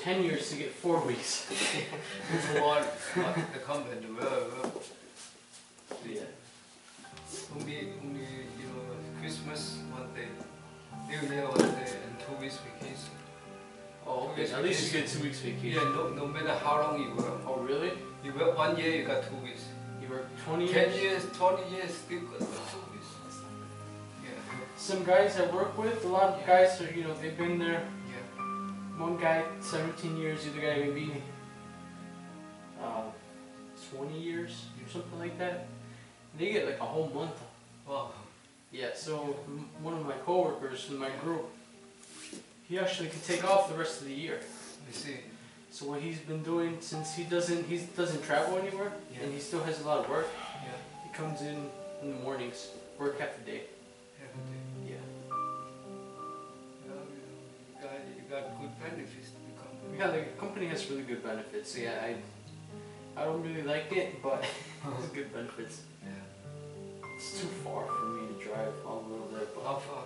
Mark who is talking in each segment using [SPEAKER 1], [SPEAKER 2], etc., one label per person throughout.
[SPEAKER 1] 10 years to get 4 weeks.
[SPEAKER 2] It's one the company well.
[SPEAKER 1] Yeah.
[SPEAKER 2] Only you know Christmas one day, New Year one day, and 2 weeks vacation.
[SPEAKER 1] Oh, okay. At least you get 2 weeks vacation.
[SPEAKER 2] Yeah, no matter how long you work.
[SPEAKER 1] Oh, really?
[SPEAKER 2] You work 1 year, you got 2 weeks.
[SPEAKER 1] You work 20
[SPEAKER 2] 10
[SPEAKER 1] years?
[SPEAKER 2] years, 20 years, still got 2 weeks. Yeah.
[SPEAKER 1] Some guys I work with, a lot of guys are, you know, they've been there.
[SPEAKER 2] Yeah.
[SPEAKER 1] One guy, 17 years, the other guy maybe 20 years or something like that. They get like a whole month.
[SPEAKER 2] Wow.
[SPEAKER 1] Yeah, so one of my coworkers in my group, he actually can take off the rest of the year.
[SPEAKER 2] I see.
[SPEAKER 1] So what he's been doing, since he doesn't travel anywhere, and he still has a lot of work, he comes in the mornings, work half the day.
[SPEAKER 2] Half a day.
[SPEAKER 1] Yeah.
[SPEAKER 2] You got good benefits to the company.
[SPEAKER 1] Yeah, the company has really good benefits. Yeah, I don't really like it, but it's good benefits.
[SPEAKER 2] Yeah.
[SPEAKER 1] It's too far for me to drive all the way over there. But
[SPEAKER 2] How far?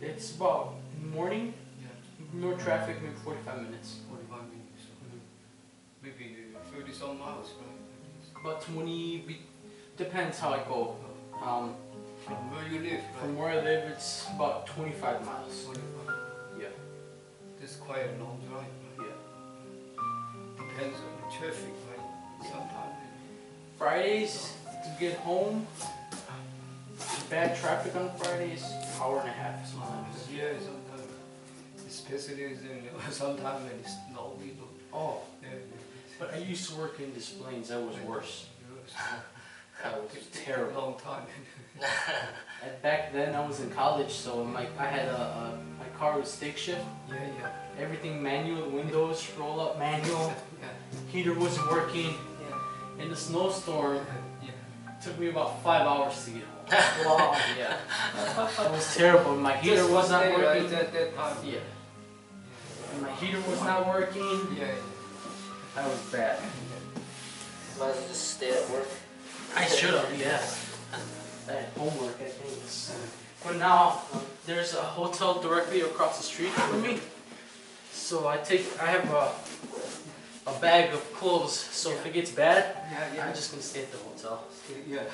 [SPEAKER 1] it's about in the morning,
[SPEAKER 2] Yeah.
[SPEAKER 1] no traffic, maybe 45 minutes.
[SPEAKER 2] 45 minutes. Maybe 30 some miles, right?
[SPEAKER 1] About 20, depends how I go.
[SPEAKER 2] From where you live, right?
[SPEAKER 1] From where I live, it's about 25 miles.
[SPEAKER 2] 25.
[SPEAKER 1] Yeah.
[SPEAKER 2] That's quite a long drive, right?
[SPEAKER 1] Yeah.
[SPEAKER 2] Depends on the traffic, right? Sometimes.
[SPEAKER 1] Fridays, to get home, bad traffic on Fridays, hour and a half sometimes.
[SPEAKER 2] Yeah, sometimes. Especially sometimes when it's snow, you know.
[SPEAKER 1] Oh,
[SPEAKER 2] Yeah.
[SPEAKER 1] but I used to work in displays, that was worse.
[SPEAKER 2] Yes.
[SPEAKER 1] That was terrible.
[SPEAKER 2] Long time.
[SPEAKER 1] And back then I was in college, so my car was stick shift.
[SPEAKER 2] Yeah.
[SPEAKER 1] Everything manual, windows roll up manual,
[SPEAKER 2] Yeah.
[SPEAKER 1] heater wasn't working.
[SPEAKER 2] Yeah.
[SPEAKER 1] In the snowstorm,
[SPEAKER 2] Yeah.
[SPEAKER 1] it took me about 5 hours to get home. Wow. Yeah. It was terrible. My heater was not working.
[SPEAKER 2] Right at that time.
[SPEAKER 1] Yeah. And my heater was not working.
[SPEAKER 2] Yeah.
[SPEAKER 1] That was bad.
[SPEAKER 3] Might as well just stay at work.
[SPEAKER 1] I should have, yeah. I had homework, I think. But now, there's a hotel directly across the street from me. So I have a bag of clothes, so if it gets bad,
[SPEAKER 2] Yeah.
[SPEAKER 1] I'm just gonna stay at the hotel.
[SPEAKER 2] Yeah.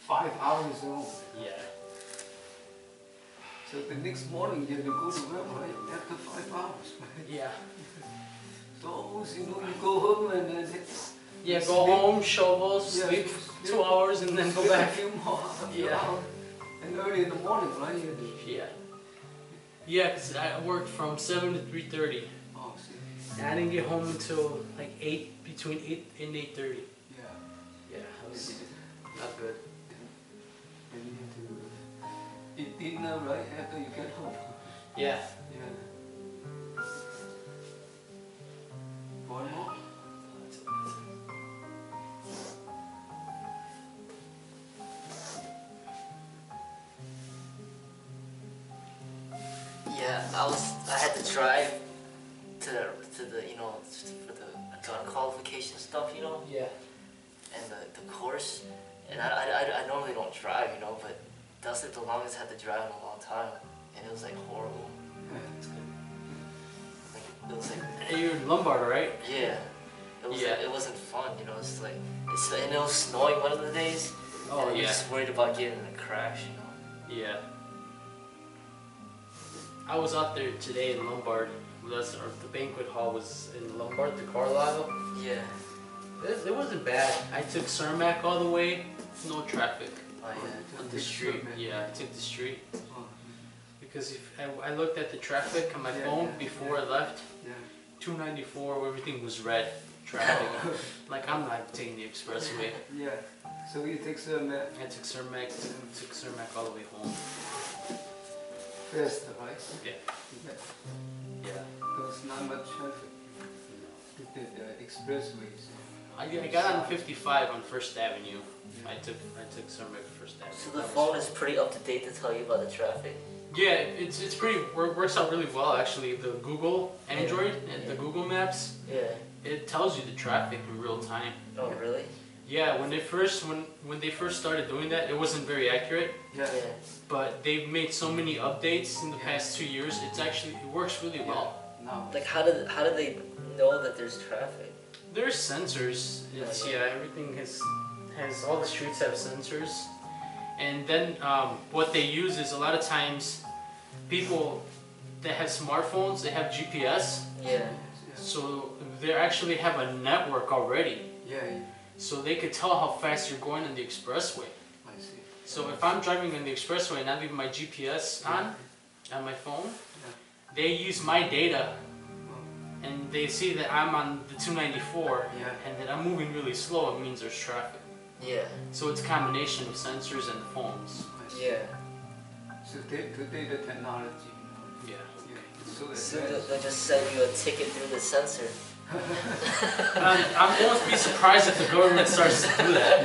[SPEAKER 2] 5 hours long.
[SPEAKER 1] Yeah.
[SPEAKER 2] So the next morning you have to go to work, right? After 5 hours, right?
[SPEAKER 1] Yeah.
[SPEAKER 2] So, you know, you go home and then
[SPEAKER 1] Yeah, go home, shovel, sleep 2 hours, and then go
[SPEAKER 2] sleep
[SPEAKER 1] back.
[SPEAKER 2] a few more.
[SPEAKER 1] Yeah.
[SPEAKER 2] And early in the morning, right?
[SPEAKER 1] Yeah. Yeah, because I worked from 7 to 3:30.
[SPEAKER 2] Oh, see.
[SPEAKER 1] And I didn't get home until like 8, between 8 and 8:30.
[SPEAKER 2] Yeah.
[SPEAKER 1] Yeah, that was not good.
[SPEAKER 2] And you have to eat dinner, right? After you get home.
[SPEAKER 1] Yeah.
[SPEAKER 2] Yeah. One more?
[SPEAKER 3] Yeah, I had to drive to the you know, for the qualification stuff, you know,
[SPEAKER 1] Yeah.
[SPEAKER 3] and the course. And I normally don't drive, you know, but that was like the longest I had to drive in a long time, and it was like horrible. Like it was like
[SPEAKER 1] Hey, you're in Lombard, right?
[SPEAKER 3] yeah, it was
[SPEAKER 1] Yeah.
[SPEAKER 3] like, it wasn't fun, you know. It's like and it was snowing one of the days.
[SPEAKER 1] Oh,
[SPEAKER 3] and I was
[SPEAKER 1] yeah.
[SPEAKER 3] just worried about getting in a crash, you know.
[SPEAKER 1] Yeah. I was out there today in Lombard. The banquet hall was in Lombard, the Carlisle.
[SPEAKER 3] Yeah.
[SPEAKER 1] It wasn't bad. I took Cermak all the way, no traffic
[SPEAKER 3] Oh yeah.
[SPEAKER 1] on the street. Yeah, I took the street.
[SPEAKER 2] Oh,
[SPEAKER 1] Because if I looked at the traffic on my phone before I left,
[SPEAKER 2] yeah.
[SPEAKER 1] 294, everything was red traffic. Like, I'm not taking the expressway.
[SPEAKER 2] Yeah. So you take some
[SPEAKER 1] I took Cermak all the way home.
[SPEAKER 2] fast, right?
[SPEAKER 1] Yeah. Yeah.
[SPEAKER 2] Because not much traffic. The expressways.
[SPEAKER 1] I got on 55 on First Avenue. I took Cermak First Avenue.
[SPEAKER 3] So the phone is pretty up to date to tell you about the traffic.
[SPEAKER 1] Yeah, it's pretty works out really well actually. The Google Android and the Google Maps,
[SPEAKER 3] Yeah.
[SPEAKER 1] it tells you the traffic in real time.
[SPEAKER 3] Oh really?
[SPEAKER 1] Yeah, when they first started doing that, it wasn't very accurate.
[SPEAKER 2] Yeah.
[SPEAKER 1] But they've made so many updates in the past 2 years. It works really well.
[SPEAKER 2] now.
[SPEAKER 3] Like how do they know that there's traffic?
[SPEAKER 1] There's sensors. It's, yeah, everything has all the streets have sensors, and then what they use is a lot of times people that have smartphones, they have GPS.
[SPEAKER 3] Yeah.
[SPEAKER 1] So they actually have a network already.
[SPEAKER 2] Yeah, yeah.
[SPEAKER 1] So they could tell how fast you're going on the expressway.
[SPEAKER 2] I see.
[SPEAKER 1] So if I'm driving on the expressway and I leave my GPS on my phone, they use my data and they see that I'm on the 294 and that I'm moving really slow. It means there's traffic.
[SPEAKER 3] Yeah.
[SPEAKER 1] So it's a combination of sensors and phones.
[SPEAKER 3] Yeah.
[SPEAKER 2] So today the technology,
[SPEAKER 1] Yeah.
[SPEAKER 2] it's so
[SPEAKER 3] So
[SPEAKER 2] advanced.
[SPEAKER 3] they'll just send you a ticket through the sensor.
[SPEAKER 1] I won't be surprised if the government starts to do that.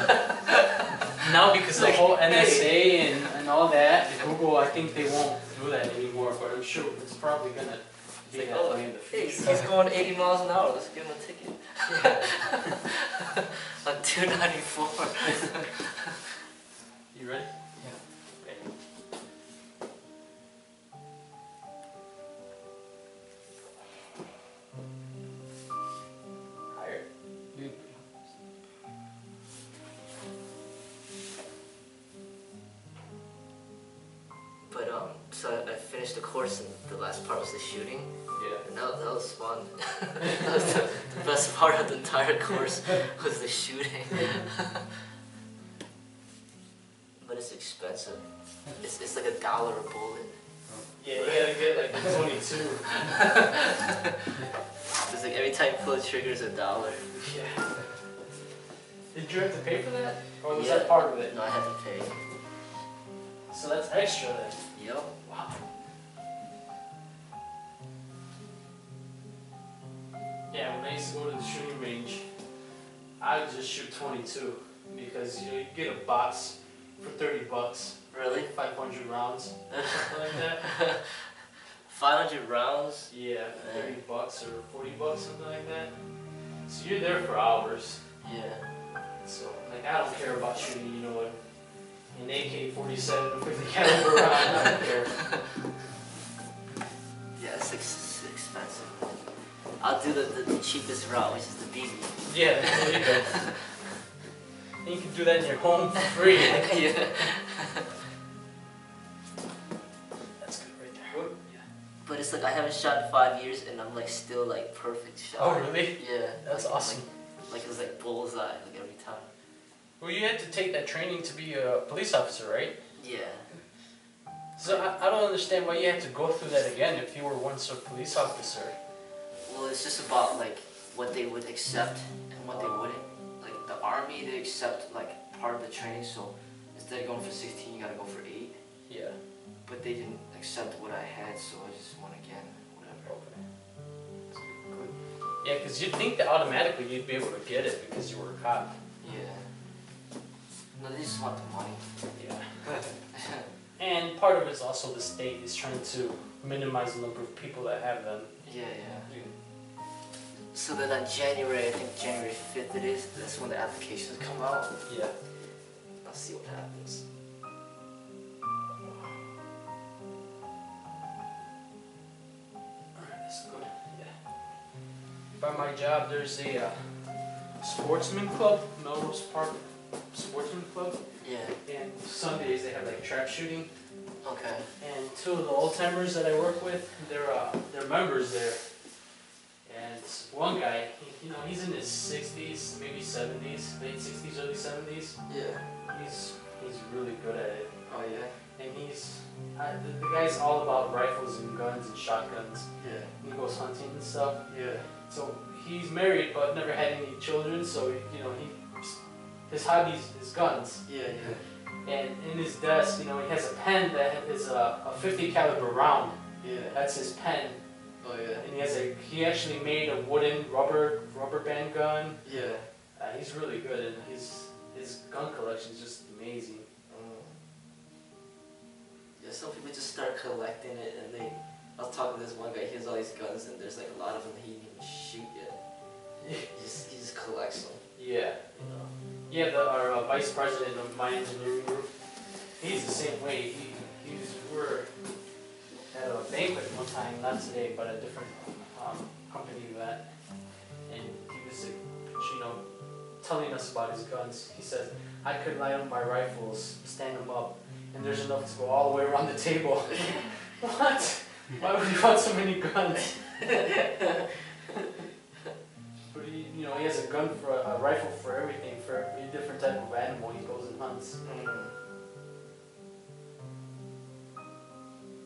[SPEAKER 1] Now because the whole NSA and all that, Google, I think they won't do that anymore, but I'm sure it's probably going to be
[SPEAKER 3] Like,
[SPEAKER 1] that
[SPEAKER 3] oh,
[SPEAKER 1] way in the
[SPEAKER 3] hey,
[SPEAKER 1] future.
[SPEAKER 3] he's going 80 miles an hour, let's give him a ticket. On 294.
[SPEAKER 1] You ready?
[SPEAKER 2] Yeah.
[SPEAKER 1] Okay. Higher.
[SPEAKER 3] But so I finished the course and the last part was the shooting.
[SPEAKER 1] Yeah.
[SPEAKER 3] And that was fun. That was the best part of the entire course was the shooting. But it's expensive. It's like $1 a bullet.
[SPEAKER 1] Yeah, you gotta get like the 22.
[SPEAKER 3] It's like every time you pull the trigger is $1.
[SPEAKER 1] Yeah. Did you have to pay for that? Or was
[SPEAKER 3] Yeah.
[SPEAKER 1] that part of it?
[SPEAKER 3] No, I had to pay.
[SPEAKER 1] So that's extra then.
[SPEAKER 3] Yep.
[SPEAKER 1] Wow. Yeah, when I used to go to the shooting range, I would just shoot 22 because you get a box for $30.
[SPEAKER 3] Really?
[SPEAKER 1] 500 rounds, something like that.
[SPEAKER 3] 500 rounds?
[SPEAKER 1] Yeah, $30 or $40, something like that. So you're there for hours.
[SPEAKER 3] Yeah.
[SPEAKER 1] So like I don't care about shooting, you know, an AK-47 or 50 caliber round. I don't care.
[SPEAKER 3] Yeah, it's expensive. I'll do the cheapest route, which is the BB.
[SPEAKER 1] Yeah, there you go. And you can do that in your home for free.
[SPEAKER 3] Yeah.
[SPEAKER 1] That's good right there. Yeah.
[SPEAKER 3] But it's like I haven't shot in 5 years and I'm like still like perfect shot.
[SPEAKER 1] Oh really?
[SPEAKER 3] Yeah.
[SPEAKER 1] That's
[SPEAKER 3] like,
[SPEAKER 1] awesome.
[SPEAKER 3] Like it was like bullseye like every time.
[SPEAKER 1] Well, you had to take that training to be a police officer, right?
[SPEAKER 3] Yeah.
[SPEAKER 1] So I don't understand why you had to go through that again if you were once a police officer.
[SPEAKER 3] Well, it's just about like what they would accept and what they wouldn't. Like the army, they accept like part of the training, so instead of going for 16, you gotta go for 8.
[SPEAKER 1] Yeah.
[SPEAKER 3] But they didn't accept what I had, so I just went again, whatever.
[SPEAKER 1] Okay. Yeah, because you'd think that automatically you'd be able to get it because you were a cop.
[SPEAKER 3] Yeah. No, they just want the money.
[SPEAKER 1] Yeah. And part of it's also the state is trying to minimize the number of people that have them.
[SPEAKER 3] Yeah, yeah. So then on January, I think January 5th it is, that's when the applications come out.
[SPEAKER 1] Yeah.
[SPEAKER 3] I'll see what happens.
[SPEAKER 1] Alright, that's good. Yeah. By my job, there's a sportsman club, Melrose Park Sportsman Club.
[SPEAKER 3] Yeah.
[SPEAKER 1] And Sundays they have like trap shooting.
[SPEAKER 3] Okay.
[SPEAKER 1] And two of the old timers that I work with, they're members there. And one guy, he's in his 60s, maybe 70s, late 60s, early 70s.
[SPEAKER 3] Yeah.
[SPEAKER 1] He's really good at it.
[SPEAKER 3] Oh yeah.
[SPEAKER 1] And the guy's all about rifles and guns and shotguns.
[SPEAKER 3] Yeah.
[SPEAKER 1] He goes hunting and stuff.
[SPEAKER 3] Yeah.
[SPEAKER 1] So he's married but never had any children. So his hobby is guns.
[SPEAKER 3] Yeah, yeah.
[SPEAKER 1] And in his desk, he has a pen that is a 50 caliber round.
[SPEAKER 3] Yeah.
[SPEAKER 1] That's his pen.
[SPEAKER 3] Oh yeah.
[SPEAKER 1] And he actually made a wooden rubber band gun.
[SPEAKER 3] Yeah.
[SPEAKER 1] He's really good, and his gun collection is just amazing.
[SPEAKER 3] Yeah, some people just start collecting it, and I was talking to this one guy, he has all these guns, and there's like a lot of them he didn't even shoot yet. He just collects them.
[SPEAKER 1] Yeah. Yeah, our vice president of my engineering group, he's the same way. We were at a banquet one time, not today, but a different company we met, and he was, telling us about his guns. He said, I could line up my rifles, stand them up, and there's enough to go all the way around the table. What? Why would you want so many guns? But he has a gun for a rifle for everything, for every different type of animal he goes and hunts.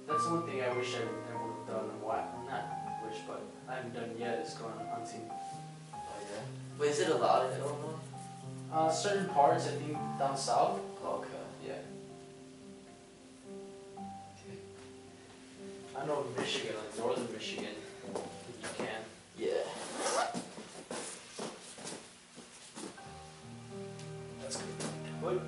[SPEAKER 1] That's one thing I wish I would have done. Not wish, but I haven't done yet is going hunting.
[SPEAKER 3] Oh yeah. Wait, is it allowed in Illinois?
[SPEAKER 1] Certain parts, I think, down south.
[SPEAKER 3] Okay.
[SPEAKER 1] Yeah. I know in Michigan, like northern Michigan, you can.
[SPEAKER 3] Yeah.
[SPEAKER 1] That's good. But yeah.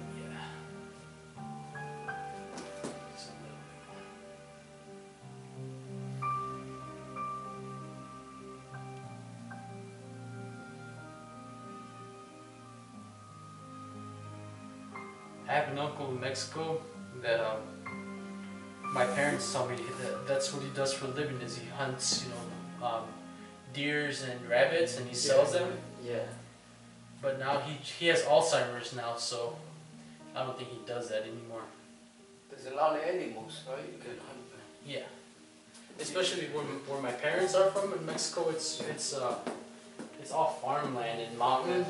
[SPEAKER 1] I have an uncle in Mexico that my parents tell me that that's what he does for a living. Is he hunts, deers and rabbits, and he sells them.
[SPEAKER 3] Yeah.
[SPEAKER 1] But now he has Alzheimer's now, so I don't think he does that anymore.
[SPEAKER 2] There's a lot of animals, right? You can hunt them.
[SPEAKER 1] Yeah. Especially where my parents are from in Mexico, it's all farmland and mountain.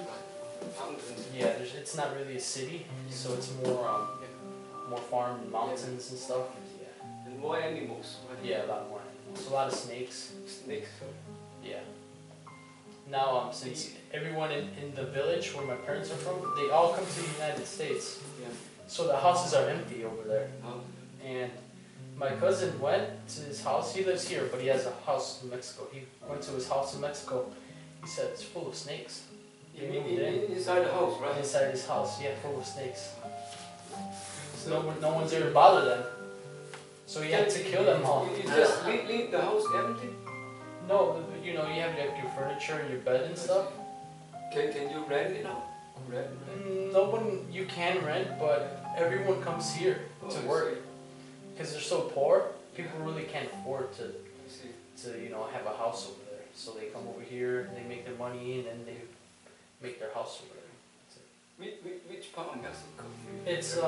[SPEAKER 2] Mountains.
[SPEAKER 1] Yeah, it's not really a city, so it's more farm and mountains and stuff. Yeah.
[SPEAKER 2] And more animals. Right?
[SPEAKER 1] Yeah, a lot more animals. A lot of snakes.
[SPEAKER 2] Snakes.
[SPEAKER 1] Yeah. Now, since everyone in the village where my parents are from, they all come to the United States.
[SPEAKER 2] Yeah.
[SPEAKER 1] So the houses are empty over there.
[SPEAKER 2] Oh.
[SPEAKER 1] And my cousin went to his house. He lives here, but he has a house in Mexico. He went to his house in Mexico. He said it's full of snakes.
[SPEAKER 2] You mean inside the house, right?
[SPEAKER 1] Inside his house, yeah, full of snakes. So no one's ever bothered them. So he had to kill them all.
[SPEAKER 2] You just leave the house empty?
[SPEAKER 1] No, you have like your furniture and your bed and stuff.
[SPEAKER 2] Can you rent it out? Rent?
[SPEAKER 1] No one, you can rent, but everyone comes here to work. Because they're so poor, people really can't afford to have a house over there. So they come over here, they make their money, and then they make their house over there.
[SPEAKER 2] Which part of Mexico?
[SPEAKER 1] It's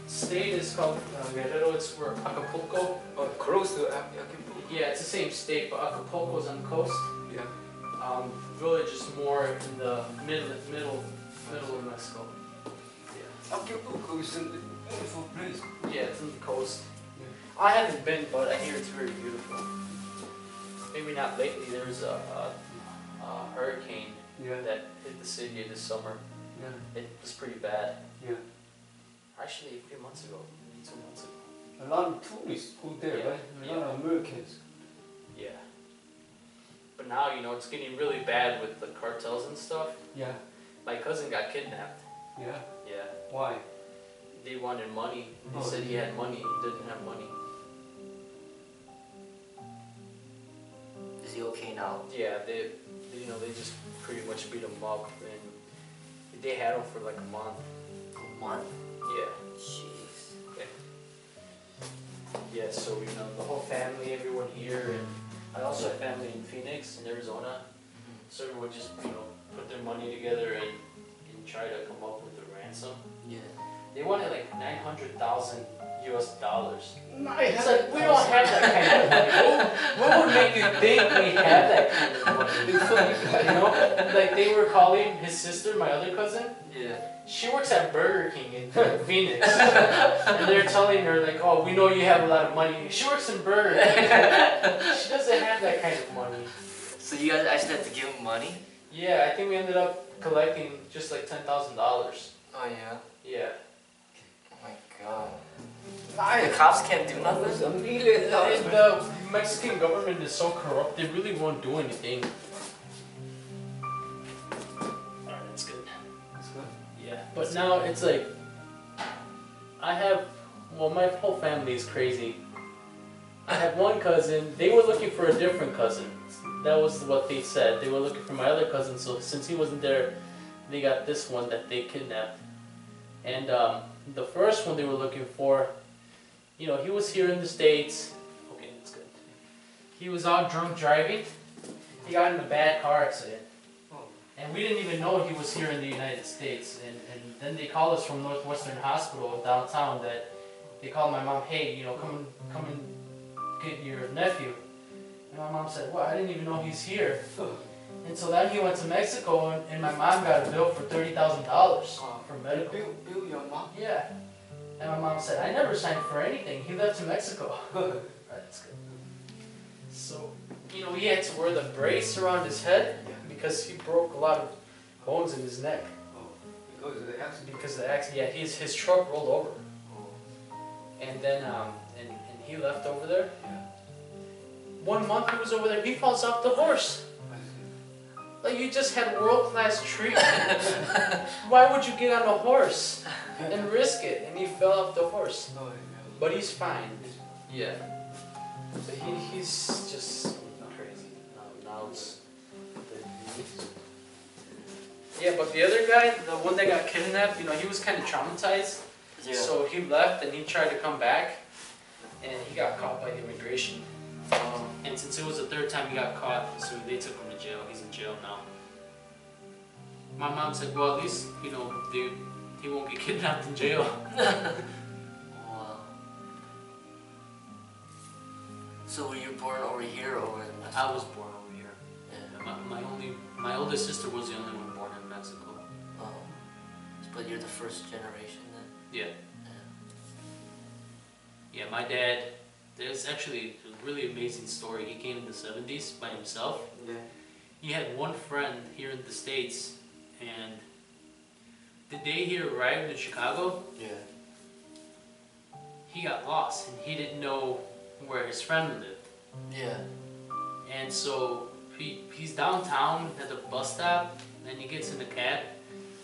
[SPEAKER 1] state is called Guerrero. It's where Acapulco.
[SPEAKER 2] Oh, close to Acapulco.
[SPEAKER 1] Yeah, it's the same state, but Acapulco's on the coast.
[SPEAKER 2] Yeah.
[SPEAKER 1] Village is more in the middle of Mexico. Yeah.
[SPEAKER 2] Acapulco is a beautiful place.
[SPEAKER 1] Yeah, it's on the coast. I haven't been, but I hear it's very beautiful. Maybe not lately. There was a hurricane that hit the city this summer.
[SPEAKER 2] Yeah.
[SPEAKER 1] It was pretty bad.
[SPEAKER 2] Yeah.
[SPEAKER 1] Actually, a few months ago, 2 months ago.
[SPEAKER 2] A lot of tourists go there,
[SPEAKER 1] Yeah.
[SPEAKER 2] right? A lot of Americans.
[SPEAKER 1] Yeah. But now, it's getting really bad with the cartels and stuff.
[SPEAKER 2] Yeah.
[SPEAKER 1] My cousin got kidnapped.
[SPEAKER 2] Yeah.
[SPEAKER 1] Yeah.
[SPEAKER 2] Why?
[SPEAKER 1] They wanted money. They
[SPEAKER 2] Oh.
[SPEAKER 1] said he had money. He didn't have money.
[SPEAKER 3] Is he okay now?
[SPEAKER 1] Yeah, they just pretty much beat him up, and they had him for like a month.
[SPEAKER 3] A month?
[SPEAKER 1] Yeah.
[SPEAKER 3] Jeez.
[SPEAKER 1] Yeah, so the whole family, everyone here, and I also have family in Phoenix, in Arizona. So everyone just put their money together and try to come up with a ransom.
[SPEAKER 3] Yeah.
[SPEAKER 1] They wanted like $900,000 US.
[SPEAKER 2] It's
[SPEAKER 1] like we don't have that kind of money. What would make you think we have that kind of money? Like they were calling his sister, my other cousin.
[SPEAKER 3] Yeah.
[SPEAKER 1] She works at Burger King in Phoenix, and they're telling her like, "Oh, we know you have a lot of money." She works in Burger King. She doesn't have that kind of money.
[SPEAKER 3] So you guys actually have to give him money?
[SPEAKER 1] Yeah, I think we ended up collecting just like $10,000.
[SPEAKER 3] Oh yeah.
[SPEAKER 1] Yeah.
[SPEAKER 3] Oh my god. The cops can't do nothing?
[SPEAKER 2] $1 million.
[SPEAKER 1] The Mexican government is so corrupt, they really won't do anything. Alright, that's good.
[SPEAKER 2] That's good.
[SPEAKER 1] Yeah. But now it's like, my whole family is crazy. I have one cousin, they were looking for a different cousin. That was what they said. They were looking for my other cousin, so since he wasn't there, they got this one that they kidnapped. And the first one they were looking for, he was here in the States. Okay, that's good. He was out drunk driving, He got in a bad car accident.
[SPEAKER 2] Oh.
[SPEAKER 1] And we didn't even know he was here in the United States. And then they called us from Northwestern Hospital downtown that they called my mom, hey, you know, come and get your nephew. And my mom said, well, I didn't even know he's here. And so then he went to Mexico and my mom got a bill for $30,000 for medical.
[SPEAKER 2] Bill your mom?
[SPEAKER 1] Yeah. And my mom said, I never signed for anything. He left to Mexico. Right, that's good. So, you know, he had to wear the brace around his head because he broke a lot of bones in his neck.
[SPEAKER 2] Oh, because of the accident?
[SPEAKER 1] Because of the accident, yeah, his truck rolled over.
[SPEAKER 2] Oh.
[SPEAKER 1] And then, and he left over there.
[SPEAKER 2] Yeah.
[SPEAKER 1] 1 month he was over there, he falls off the horse.
[SPEAKER 2] I see.
[SPEAKER 1] Like, you just had world-class treatment. Why would you get on a horse and risk it? And he fell off the horse.
[SPEAKER 2] Oh, yeah.
[SPEAKER 1] But he's fine. Yeah. But he's just crazy. Now it's yeah, but the other guy, the one that got kidnapped, you know, he was kind of traumatized.
[SPEAKER 3] Yeah.
[SPEAKER 1] So he left and he tried to come back, and he got caught by the immigration. And since it was the third time he got caught, so they took him to jail. He's in jail now. My mom said, well, at least, you know, he won't get kidnapped in jail.
[SPEAKER 3] Wow. So were you born over here or in Mexico?
[SPEAKER 1] I was born over here.
[SPEAKER 3] Yeah.
[SPEAKER 1] My oldest sister was the only one born in Mexico.
[SPEAKER 3] Oh. But you're the first generation then?
[SPEAKER 1] Yeah. Yeah, my dad, there's actually a really amazing story. He came in the 70s by himself.
[SPEAKER 2] Yeah.
[SPEAKER 1] He had one friend here in the States, and the day he arrived in Chicago,
[SPEAKER 3] Yeah.
[SPEAKER 1] he got lost and he didn't know where his friend lived.
[SPEAKER 3] Yeah.
[SPEAKER 1] And so he's downtown at the bus stop, and he gets in the cab.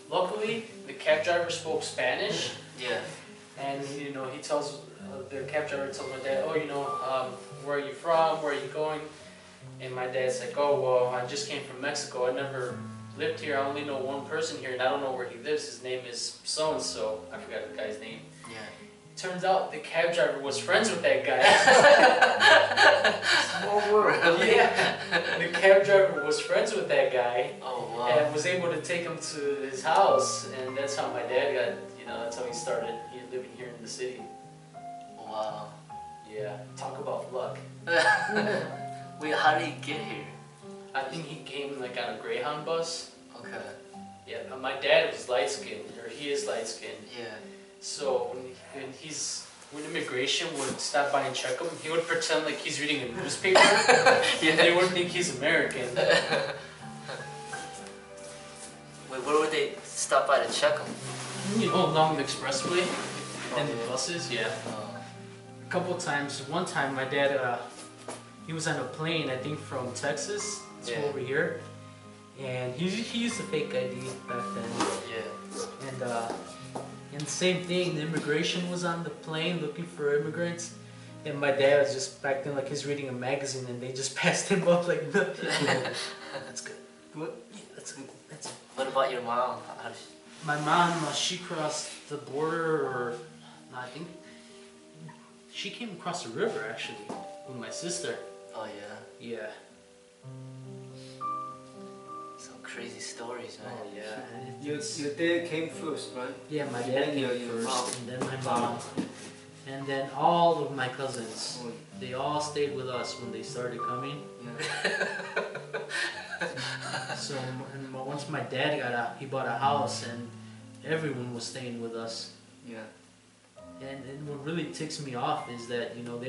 [SPEAKER 1] Luckily, the cab driver spoke Spanish.
[SPEAKER 3] Yeah.
[SPEAKER 1] And you know, he tells the cab driver tells my dad, oh, you know, where are you from? Where are you going? And my dad's like, oh, well, I just came from Mexico. I never lived here. I only know one person here, and I don't know where he lives. His name is so and so. I forgot the guy's name.
[SPEAKER 3] Yeah.
[SPEAKER 1] Turns out the cab driver was friends with that guy.
[SPEAKER 3] Small world.
[SPEAKER 1] Yeah. The cab driver was friends with that guy.
[SPEAKER 3] Oh wow.
[SPEAKER 1] And was able to take him to his house, and that's how my dad got, you know, that's how he started living here in the city.
[SPEAKER 3] Wow.
[SPEAKER 1] Yeah, talk about luck.
[SPEAKER 3] Wait, how did he get here?
[SPEAKER 1] I think he came like on a Greyhound bus.
[SPEAKER 3] Okay.
[SPEAKER 1] Yeah, my dad was light skinned, or he is light skinned.
[SPEAKER 3] Yeah.
[SPEAKER 1] So when immigration would stop by and check him, he would pretend like he's reading a newspaper.
[SPEAKER 3] Yeah.
[SPEAKER 1] They wouldn't think he's American.
[SPEAKER 3] Wait, where would they stop by to check him?
[SPEAKER 1] You know, along the expressway and the buses, yeah.
[SPEAKER 3] Oh.
[SPEAKER 1] A couple times. One time, my dad, he was on a plane, I think from Texas to over here, and he used a fake ID back then.
[SPEAKER 3] Yeah.
[SPEAKER 1] And same thing, the immigration was on the plane looking for immigrants, and my dad was just back then like he's reading a magazine, and they just passed him up like nothing. That's good.
[SPEAKER 3] Good?
[SPEAKER 1] Yeah, that's good. That's good.
[SPEAKER 3] What about your mom? How did she...
[SPEAKER 1] My mom, she crossed the border, or no, I think she came across the river actually with my sister.
[SPEAKER 3] Oh yeah.
[SPEAKER 1] Yeah.
[SPEAKER 3] Some crazy stories, man.
[SPEAKER 1] Oh yeah.
[SPEAKER 2] Your dad came first, right?
[SPEAKER 1] Yeah, my dad
[SPEAKER 2] And
[SPEAKER 1] came
[SPEAKER 2] your mom.
[SPEAKER 1] first, and then my mom, and then all of my cousins.
[SPEAKER 2] Oh,
[SPEAKER 1] They all stayed with us when they started coming.
[SPEAKER 2] yeah.
[SPEAKER 1] So and once my dad he bought a house, and everyone was staying with us.
[SPEAKER 2] Yeah.
[SPEAKER 1] And what really ticks me off is that, you know,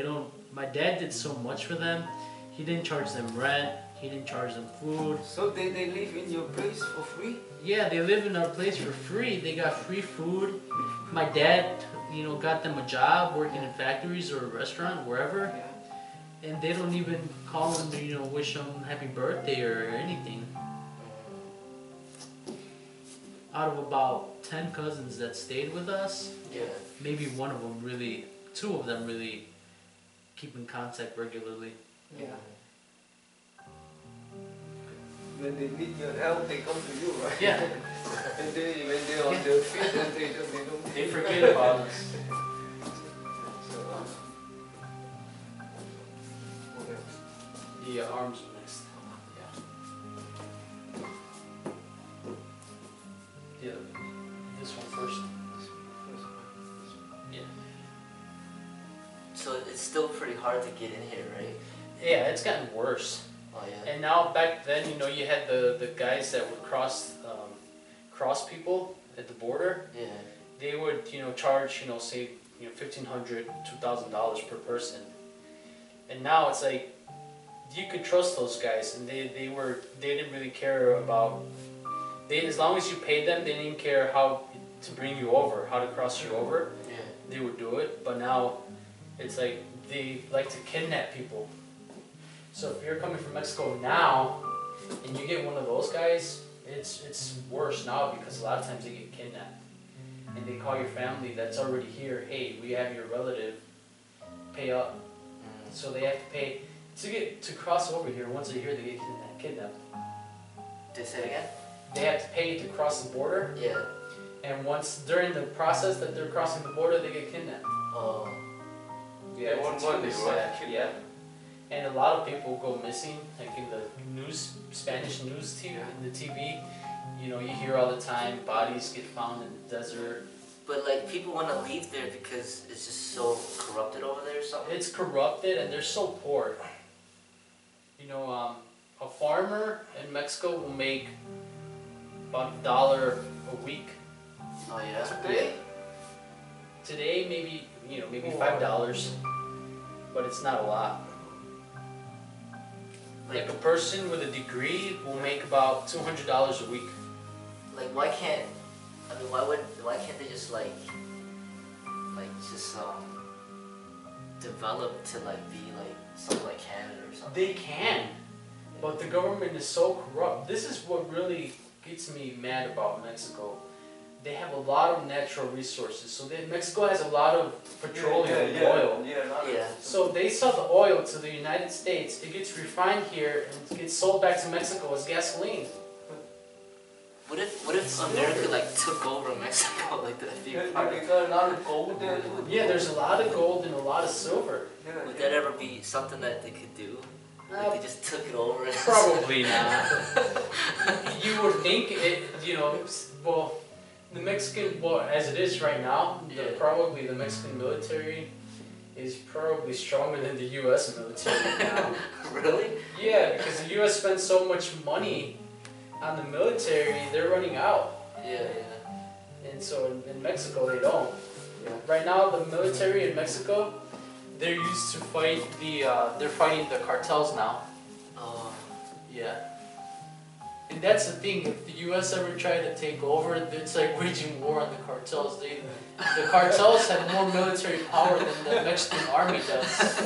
[SPEAKER 1] my dad did so much for them. He didn't charge them rent, he didn't charge them food.
[SPEAKER 2] So they live in your place for free?
[SPEAKER 1] Yeah, they live in our place for free. They got free food. My dad, you know, got them a job working in factories or a restaurant, wherever.
[SPEAKER 2] Yeah.
[SPEAKER 1] And they don't even call them to, you know, wish them happy birthday or anything. Out of about 10 cousins that stayed with us,
[SPEAKER 3] Yeah.
[SPEAKER 1] maybe two of them really keep in contact regularly.
[SPEAKER 2] Yeah. When they need your help, they come to you, right?
[SPEAKER 1] Yeah.
[SPEAKER 2] And when they're on their feet, and they don't.
[SPEAKER 1] They forget about us.
[SPEAKER 2] So, what else?
[SPEAKER 1] The arms mixed.
[SPEAKER 3] Yeah. still pretty hard to get in here, right?
[SPEAKER 1] Yeah, it's gotten worse.
[SPEAKER 3] Oh yeah.
[SPEAKER 1] And now back then, you know, you had the guys that would cross people at the border.
[SPEAKER 3] Yeah.
[SPEAKER 1] They would, you know, charge, you know, say, you know, $1,500, $2,000 per person. And now it's like you could trust those guys, and they didn't really care about. As long as you paid them, they didn't care how to bring you over, how to cross you over.
[SPEAKER 3] Yeah.
[SPEAKER 1] They would do it. But now, it's like they like to kidnap people. So if you're coming from Mexico now, and you get one of those guys, it's worse now because a lot of times they get kidnapped, and they call your family that's already here. Hey, we have your relative. Pay up. So they have to pay to cross over here. Once they're here, they get kidnapped.
[SPEAKER 3] Did say it again?
[SPEAKER 1] They have to pay to cross the border,
[SPEAKER 3] Yeah.
[SPEAKER 1] and once during the process that they're crossing the border, they get kidnapped.
[SPEAKER 3] Oh.
[SPEAKER 1] Yeah,
[SPEAKER 2] They want
[SPEAKER 1] it's
[SPEAKER 2] money,
[SPEAKER 1] really
[SPEAKER 2] right?
[SPEAKER 1] sad. Yeah. And a lot of people go missing, like in the Spanish news TV, in the TV. You know, you hear all the time bodies get found in the desert.
[SPEAKER 3] But like people want to leave there because it's just so corrupted over there or something.
[SPEAKER 1] It's corrupted, and they're so poor. You know, a farmer in Mexico will make about $1 a week.
[SPEAKER 3] Oh yeah.
[SPEAKER 2] Today?
[SPEAKER 1] Today, maybe $5, but it's not a lot. Like a person with a degree will make about $200 a week.
[SPEAKER 3] Like why can't they just develop to like be like something like Canada or something?
[SPEAKER 1] They can, but the government is so corrupt. This is what really gets me mad about Mexico. They have a lot of natural resources. So Mexico has a lot of petroleum and oil.
[SPEAKER 3] Yeah.
[SPEAKER 1] So they sell the oil to the United States. It gets refined here and gets sold back to Mexico as gasoline.
[SPEAKER 3] What if America like took over Mexico like that?
[SPEAKER 1] Yeah, there's a lot of gold and a lot of silver.
[SPEAKER 3] Would that ever be something that they could do? Like they just took it over? And
[SPEAKER 1] Probably not. You would think it, you know, well, the Mexican, well, as it is right now, probably the Mexican military is probably stronger than the U.S. military now.
[SPEAKER 3] Really?
[SPEAKER 1] Yeah, because the U.S. spends so much money on the military, they're running out.
[SPEAKER 3] Yeah.
[SPEAKER 1] And so in Mexico, they don't.
[SPEAKER 3] Yeah.
[SPEAKER 1] Right now, the military in Mexico, they're used to fight they're fighting the cartels now.
[SPEAKER 3] Oh.
[SPEAKER 1] Yeah. And that's the thing, if the U.S. ever tried to take over, it's like waging war on the cartels. The cartels have more military power than the Mexican army does.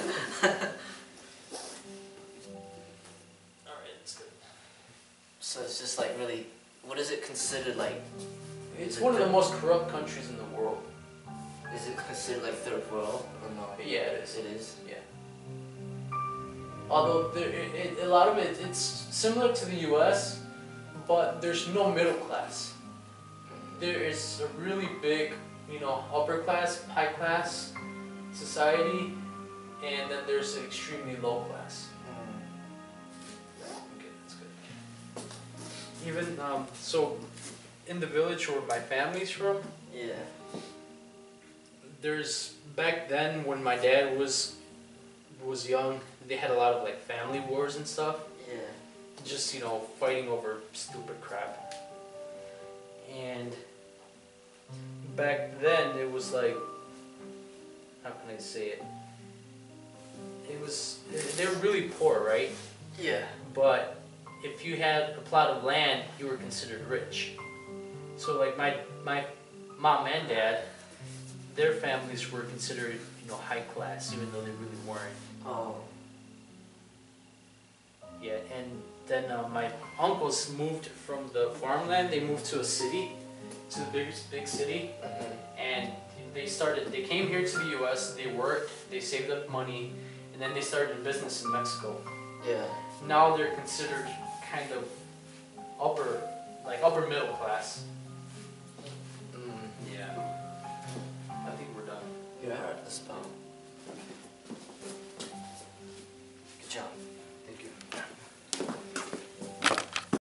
[SPEAKER 1] Alright, that's good.
[SPEAKER 3] So it's just like really, what is it considered like?
[SPEAKER 1] It's one of the most corrupt countries in the world.
[SPEAKER 3] Is it considered like third world or no?
[SPEAKER 1] Yeah, it is.
[SPEAKER 3] It is.
[SPEAKER 1] Yeah. Although a lot of it's similar to the U.S., but there's no middle class. There is a really big, you know, upper class, high class society, and then there's an extremely low class. Okay, that's good. Even so, in the village where my family's from,
[SPEAKER 3] Yeah.
[SPEAKER 1] there's back then when my dad was young, they had a lot of like family wars and stuff.
[SPEAKER 3] Yeah.
[SPEAKER 1] Just, you know, fighting over stupid crap. And back then it was like, how can I say it? They were really poor, right?
[SPEAKER 3] Yeah.
[SPEAKER 1] But if you had a plot of land, you were considered rich. So like my mom and dad, their families were considered, you know, high class, even though they really weren't.
[SPEAKER 3] Oh.
[SPEAKER 1] Yeah, and then my uncles moved from the farmland. They moved to a city, to the big city, and they came here to the U.S. They worked, they saved up money, and then they started a business in Mexico.
[SPEAKER 3] Yeah.
[SPEAKER 1] Now they're considered kind of upper middle class. Yeah. I think we're done.
[SPEAKER 3] Yeah. That's about.